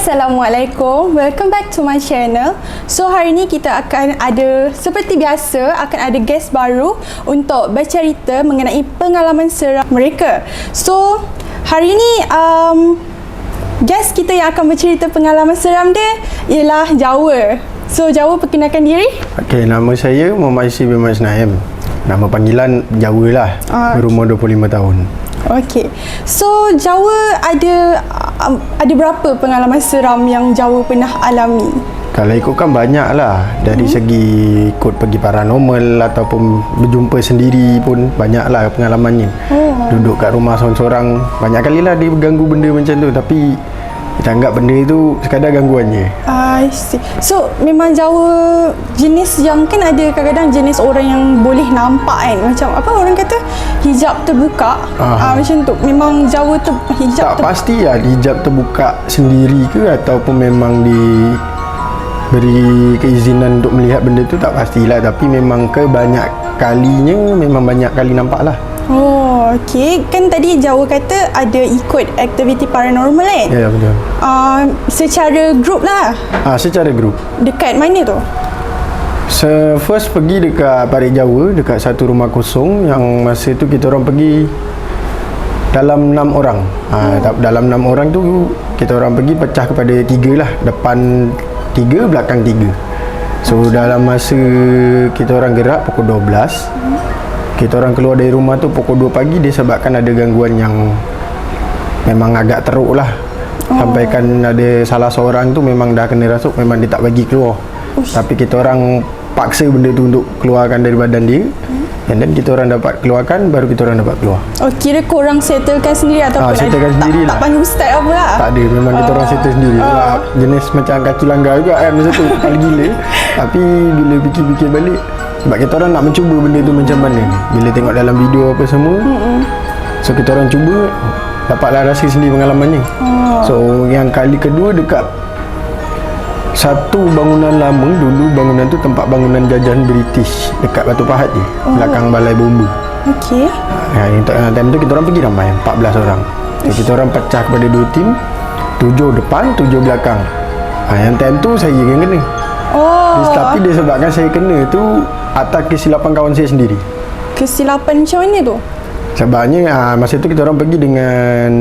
Assalamualaikum, welcome back to my channel. So hari ni kita akan ada, seperti biasa, akan ada guest baru untuk bercerita mengenai pengalaman seram mereka. So hari ni guest kita yang akan bercerita pengalaman seram dia ialah Jawa. So Jawa, perkenalkan diri. Okey, nama saya Muhammad Isyid bin Mas Naim. Nama panggilan Jawa lah. Berumur 25 tahun. Okey. So Jawa ada berapa pengalaman seram yang Jawa pernah alami? Kalau ikutkan banyak lah. Dari segi ikut pergi paranormal ataupun berjumpa sendiri pun banyak lah pengalamannya. Duduk kat rumah seorang-seorang, banyak kali lah dia berganggu benda macam tu. Tapi kita anggap benda itu sekadar gangguan je. I see. So memang Jawa jenis yang kan ada kadang-kadang jenis orang yang boleh nampak kan, macam apa orang kata hijab terbuka. Macam tu. Memang Jawa tu hijab tak pasti lah hijab terbuka sendiri ke ataupun memang diberi keizinan untuk melihat benda tu, tak pastilah. Tapi memang kebanyak kalinya memang banyak kali nampak lah. Oh, okey. Kan tadi Jawa kata ada ikut aktiviti paranormal kan? Ya, betul. Secara grup lah. Secara grup. Dekat mana tu? First pergi dekat Parit Jawa, dekat satu rumah kosong yang masa tu kita orang pergi dalam 6 orang. Dalam 6 orang tu kita orang pergi pecah kepada 3 lah. Depan 3, belakang 3. So dalam masa kita orang gerak pukul 12, kita orang keluar dari rumah tu pukul 2 pagi disebabkan ada gangguan yang memang agak teruk lah. Sampaikan ada salah seorang tu memang dah kena rasuk, memang dia tak bagi keluar. Tapi kita orang paksa benda tu untuk keluarkan dari badan dia. And then kita orang dapat keluarkan, baru kita orang dapat keluar. Oh, kira korang settlekan sendiri ataupun settlekan sendiri lah. Tak panggil ustaz apa lah? Tak ada, memang kita orang settle sendiri. Jenis macam kaki langgar juga kan masa tu, kali gila. Tapi bila fikir-fikir balik, sebab kita orang nak mencuba benda tu macam mana. Bila tengok dalam video apa semua, so kita orang cuba, dapatlah rasa sendiri pengalamannya. So yang kali kedua dekat satu bangunan lama. Dulu bangunan tu tempat bangunan jajahan British dekat Batu Pahat je, belakang balai bomba. Okey. Yang time tu kita orang pergi ramai, 14 orang. So, kita orang pecah kepada 2 tim, 7 depan, 7 belakang. Yang time tu saya yang kena. Tapi disebabkan saya kena tu atas kesilapan kawan saya sendiri. Kesilapan macam mana tu? Sebabnya masa tu kita orang pergi dengan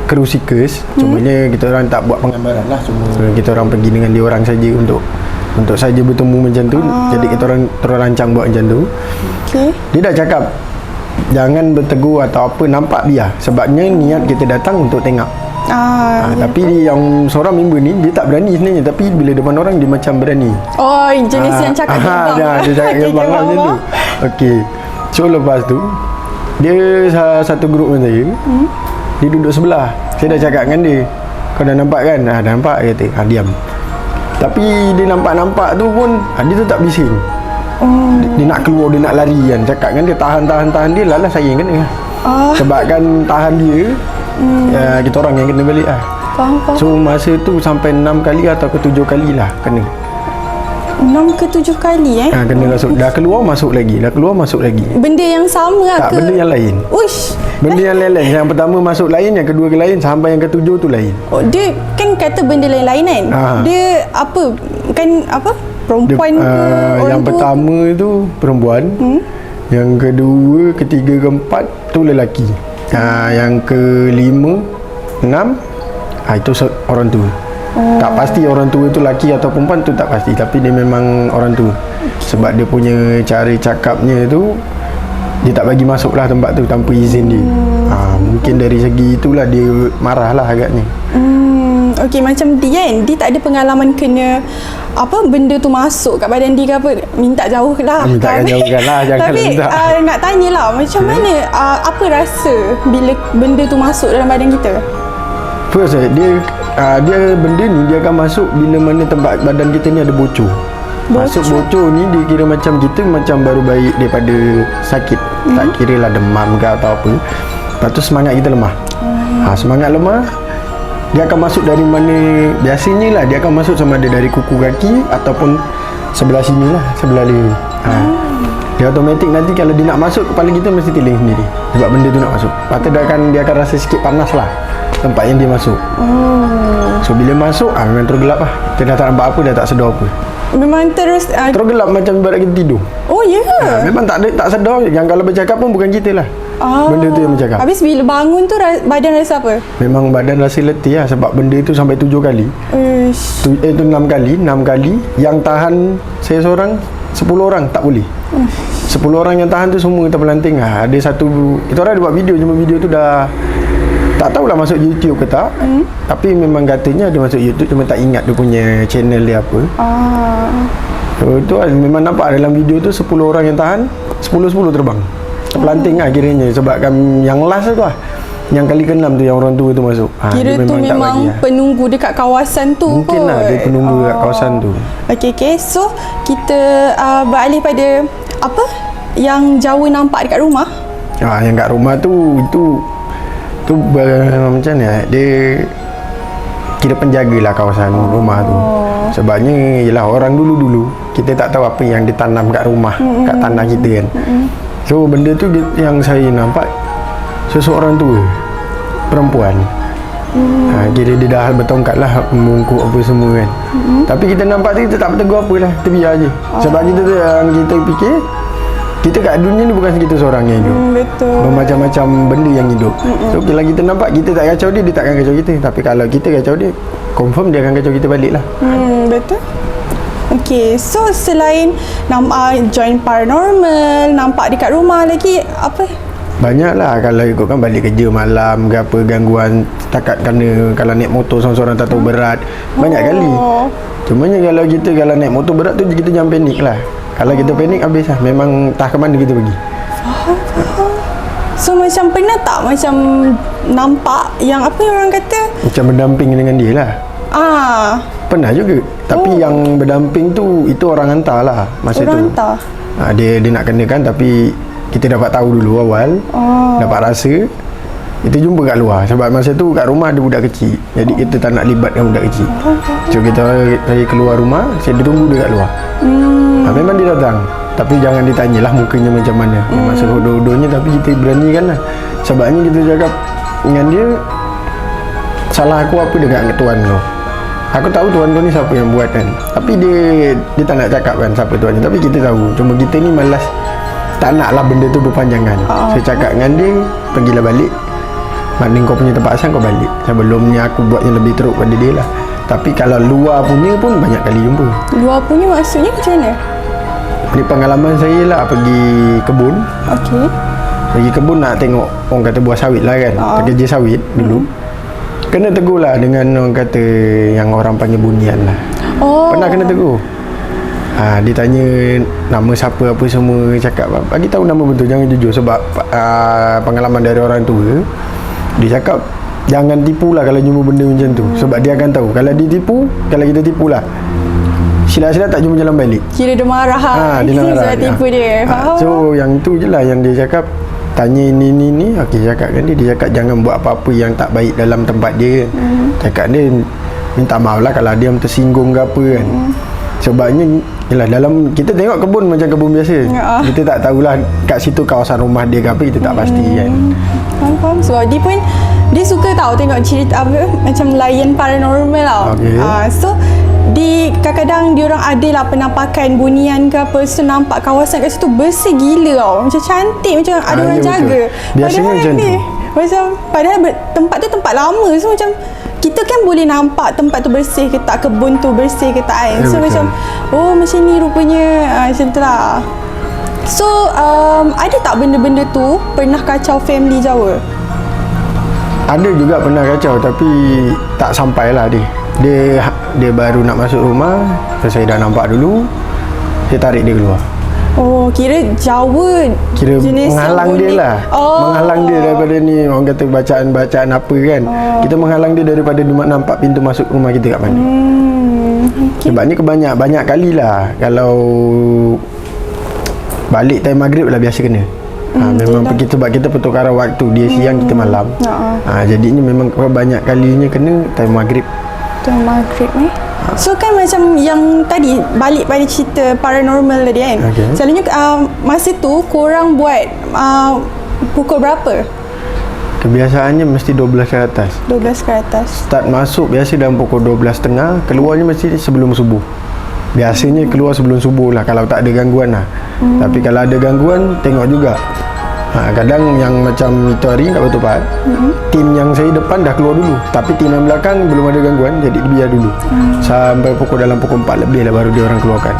kru seekers. Cumanya kita orang tak buat penggambaran lah. Cuma kita orang pergi dengan dia orang saja untuk saja bertemu macam tu. Jadi kita orang terus rancang buat macam tu. Dia dah cakap jangan bertegur atau apa, nampak biar. Sebabnya niat kita datang untuk tengok. Tapi yang seorang member ni dia tak berani sebenarnya, tapi bila depan orang dia macam berani. Jenis yang cakap dia cakap gebang lah macam tu. Okey. So lepas tu dia satu grup dengan saya. Dia duduk sebelah. Saya dah cakap dengan dia, kau dah nampak kan? Dah nampak, dia kata. Diam. Tapi dia nampak-nampak tu pun dia tu tak bising. Dia nak keluar, dia nak lari kan. Cakap dengan dia tahan dia, lalas saya yang kena. Sebabkan tahan dia, kita orang yang kena balik lah. Faham. So masa tu sampai 6 kali atau ke 7 kali lah kena. 6 ke 7 kali kena masuk. Dah keluar masuk lagi, dah keluar masuk lagi. Benda yang sama lah tak, ke? Benda yang lain. Uish. Benda yang lain. Yang pertama masuk lain, yang kedua ke lain, sampai yang ketujuh tu lain. Dia kan kata benda lain-lain kan? Dia apa? Kan apa? Perempuan ke orang yang pertama tu perempuan. Yang kedua, ketiga, keempat tu lelaki. Yang kelima, 6 itu orang tua. Tak pasti orang tua tu lelaki atau perempuan tu, tak pasti. Tapi dia memang orang tua. Sebab dia punya cara cakapnya tu, dia tak bagi masuk lah tempat tu tanpa izin dia. Mungkin dari segi itulah dia marah lah agaknya. Okey, macam dia kan, dia tak ada pengalaman kena apa benda tu masuk kat badan dia ke apa. Minta jauh lah. Minta jauhkan lah, jangan tapi minta. nak tanyalah macam mana, apa rasa bila benda tu masuk dalam badan kita? First dia benda ni dia akan masuk bila mana tempat badan kita ni ada bocor. Masuk bocor ni dia kira macam kita macam baru baik daripada sakit. Tak kira lah demam ke atau apa. Lepas tu semangat kita lemah. Semangat lemah, dia akan masuk dari mana. Biasanya lah dia akan masuk sama ada dari kuku kaki ataupun sebelah sini lah, sebelah leher. Dia automatik nanti kalau dia nak masuk, kepala kita mesti tiling sendiri. Sebab benda tu nak masuk. Lepas tu dia akan rasa sikit panas lah tempat yang dia masuk. So bila masuk, memang terus gelap lah. Kita dah tak nampak apa, dah tak sedar apa. Memang terus Terus gelap macam ibarat kita tidur. Oh ya ke? Memang tak sedar. Yang kalau bercakap pun bukan kita lah. Benda tu yang bercakap. Habis bila bangun tu badan rasa apa? Memang badan rasa letih lah. Sebab benda tu sampai 7 kali. Itu 6 kali. Yang tahan saya seorang, 10 orang tak boleh. 10 orang yang tahan tu semua terpelanting lah. Ada satu, kita orang ada buat video, cuma video tu dah tak tahulah masuk YouTube ke tak. Tapi memang katanya ada masuk YouTube, cuma tak ingat dia punya channel dia apa. So tu lah, memang nampak dalam video tu 10 orang yang tahan, 10 terbang. Terpelanting lah kiranya. Sebab kan yang last tu lah, yang kali ke-6 tu yang orang tua tu masuk. Kira tu memang penunggu dekat kawasan tu. Mungkin lah dia penunggu dekat kawasan tu. Okay. So kita beralih pada apa yang Jawa nampak dekat rumah. Yang kat rumah tu macam ni, dia kira penjaga lah kawasan rumah tu. Sebabnya ialah orang dulu kita tak tahu apa yang ditanam kat rumah, kat tanah kita kan. So benda tu yang saya nampak, seseorang tua perempuan. Kira dia dah bertongkat lah, membungkuk apa semua kan. Tapi kita nampak tu, kita tak bertegur apa lah, kita biar je. Sebab kita tu yang kita fikir, kita kat dunia ni bukan kita seorang yang hidup. Betul. Bermacam-macam benda yang hidup. So kalau kita nampak kita tak kacau dia takkan kacau kita. Tapi kalau kita kacau dia, confirm dia akan kacau kita balik lah. Betul. Okay, so selain join paranormal, nampak dekat rumah lagi, apa? Banyak lah. Kalau ikutkan balik kerja malam ke apa, gangguan setakat kerana kalau naik motor seorang-seorang tak tahu berat. Banyak kali. Cumanya kalau naik motor berat tu, kita jangan panik lah. Kalau kita panik, habis lah. Memang tak ke mana kita pergi. Faham. So macam pernah tak macam nampak yang apa yang orang kata macam berdamping dengan dia lah. Pernah juga. Tapi yang berdamping tu, itu orang hantar lah masa tu. Orang hantar? Dia nak kenakan, tapi kita dapat tahu dulu awal. Dapat rasa. Kita jumpa kat luar. Sebab masa tu kat rumah ada budak kecil. Jadi kita tak nak libatkan budak kecil. So saya keluar rumah, saya tunggu dia kat luar. Memang dia datang. Tapi jangan ditanyalah mukanya macam mana. Memang sehodoh-hodohnya, tapi kita beranikan lah. Sebabnya kita cakap dengan dia, salah aku apa dekat tuan kau. Aku tahu tuan kau ni siapa yang buat kan. Tapi dia tak nak cakap kan siapa tuannya. Tapi kita tahu. Cuma kita ni malas, tak naklah benda tu berpanjangan. Saya cakap dengan dia, pergilah balik. Mana kau punya tempat asal, kau balik. Sebelumnya aku buat yang lebih teruk pada dia lah. Tapi kalau luar punya pun banyak kali jumpa. Luar punya maksudnya macam mana? Ni pengalaman saya lah, pergi kebun. Okey. Pergi kebun nak tengok orang kata buah sawit lah kan. Kerja sawit dulu. Kena tegur lah dengan orang kata yang orang panggil bunian lah. Pernah kena tegur. Dia tanya nama siapa apa semua, cakap bagi tahu nama betul, jangan jujur. Sebab pengalaman dari orang tua, dia cakap jangan tipu lah kalau jumpa benda macam tu. Sebab dia akan tahu kalau dia tipu, kalau kita tipu lah, silap-silap tak jumpa jalan balik. Kira dia marah dia marah sebab tipu dia. So yang tu je lah yang dia cakap. Tanya ni. Okey, cakap kan dia cakap jangan buat apa-apa yang tak baik dalam tempat dia. Cakap dia minta maaf lah kalau dia tersinggung ke apa kan. Sebabnya yalah, dalam kita tengok kebun macam kebun biasa. Kita tak tahulah kat situ kawasan rumah dia ke apa, kita tak pasti kan. Faham. Sebab dia pun dia suka tahu tengok cerita apa macam layan paranormal tau. So kadang-kadang diorang adalah penampakan bunian ke apa. So nampak kawasan kat situ bersih gila tau. Macam cantik, macam ada orang jaga. Biasanya macam tu. Padahal tempat tu tempat lama. So macam kita kan boleh nampak tempat tu bersih ke tak, kebun tu bersih ke tak kan. So macam macam ni rupanya. Macam tu lah. So ada tak benda-benda tu pernah kacau family Jawa? Ada juga pernah kacau, tapi tak sampai lah dia baru nak masuk rumah. Saya dah nampak dulu, saya tarik dia keluar. Kira Jawa kira menghalang dia lah. Menghalang dia daripada ni, orang kata bacaan-bacaan apa kan. Kita menghalang dia daripada dia nampak pintu masuk rumah kita kat mana. Sebabnya banyak kali lah. Kalau balik time maghrib lah biasa kena. Memang sebab kita pertukaran waktu, dia siang kita malam. Jadinya memang banyak kalinya kena time maghrib. Tuan Maghrib So kan macam yang tadi balik pada cerita paranormal tadi kan. Okay. Selalunya masa tu korang buat pukul berapa? Kebiasaannya mesti 12 ke atas. 12 ke atas. Start masuk biasa dalam pukul 12.30, keluarnya mesti sebelum subuh. Biasanya keluar sebelum subuh lah kalau tak ada gangguan lah. Tapi kalau ada gangguan, tengok juga. Kadang yang macam itu hari tak bertepat, tim yang saya depan dah keluar dulu, tapi tim yang belakang belum ada gangguan, jadi biar dulu sampai dalam pukul 4 lebih lah baru dia orang keluarkan.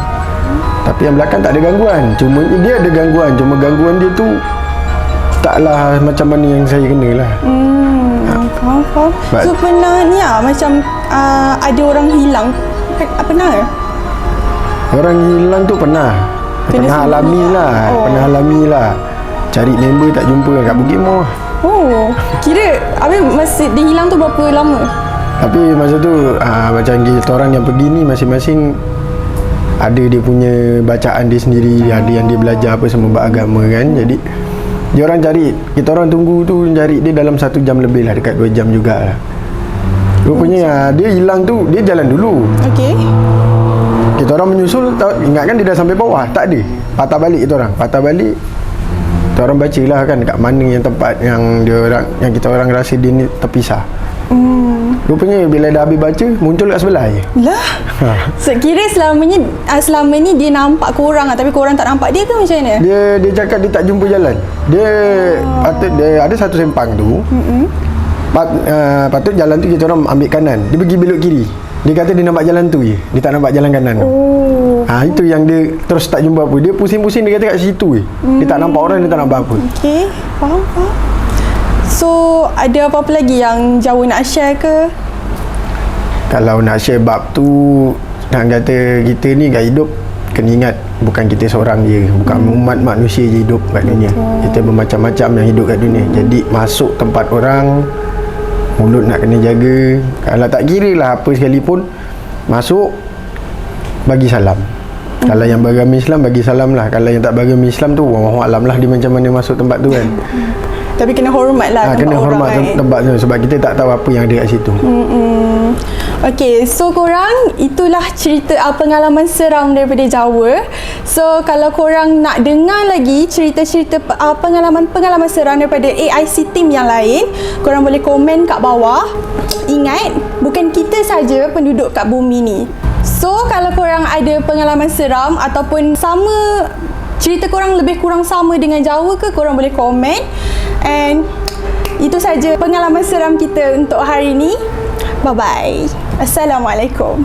Tapi yang belakang tak ada gangguan, cuma dia ada gangguan, cuma gangguan dia tu taklah macam mana yang saya kena lah. Faham. So pernah ni macam ada orang hilang, pernah ke? Orang hilang tu pernah alami lah. Pernah alami lah. Cari member tak jumpa kat Bukit Moh. Kira masa dia hilang tu berapa lama? Tapi masa tu macam kita orang yang pergi ni masing-masing ada dia punya bacaan dia sendiri, ada yang dia belajar apa semua beragama kan. Jadi dia orang cari, kita orang tunggu tu cari dia dalam 1 jam lebih lah, dekat 2 jam jugalah. Rupanya dia hilang tu, dia jalan dulu. Okey. Kita orang menyusul, ingat kan dia dah sampai bawah, tak ada. Patah balik kita balik. Kita orang baca lah kan kat mana yang tempat yang kita orang rasa dia ni terpisah. Rupanya bila dah habis baca, muncul kat sebelah je. Lah. So, kira selama ni dia nampak korang tapi korang tak nampak dia ke macam mana? Dia cakap dia tak jumpa jalan. Dia patut dia ada satu sempang tu. Patut jalan tu kita orang ambil kanan. Dia pergi belok kiri. Dia kata dia nampak jalan tu je. Dia tak nampak jalan kanan tu. Itu yang dia terus tak jumpa apa. Dia pusing-pusing dia kata kat situ je. Dia tak nampak orang, dia tak nampak apa. Okey, faham. So, ada apa-apa lagi yang Jawa nak share ke? Kalau nak share bab tu, nak kata kita ni kat hidup kena ingat bukan kita seorang je, bukan umat manusia je hidup kat dunia. Kita bermacam-macam yang hidup kat dunia. Jadi masuk tempat orang, mulut nak kena jaga. Kalau tak kira lah apa sekalipun, masuk bagi salam. Kalau yang beragama Islam bagi salam lah. Kalau yang tak beragama Islam tu wallahu alam lah dia macam mana masuk tempat tu kan. Tapi kena hormat lah tempat kena hormat orang, tempat tu sebab kita tak tahu apa yang ada kat situ. Okay, so korang itulah cerita pengalaman seram daripada Jawa. So kalau korang nak dengar lagi cerita-cerita pengalaman seram daripada AIC team yang lain, korang boleh komen kat bawah. Ingat, bukan kita saja penduduk kat bumi ni. So kalau korang ada pengalaman seram ataupun sama cerita korang lebih kurang sama dengan Jawa ke, korang boleh komen. And itu saja pengalaman seram kita untuk hari ini. Bye-bye. Assalamualaikum.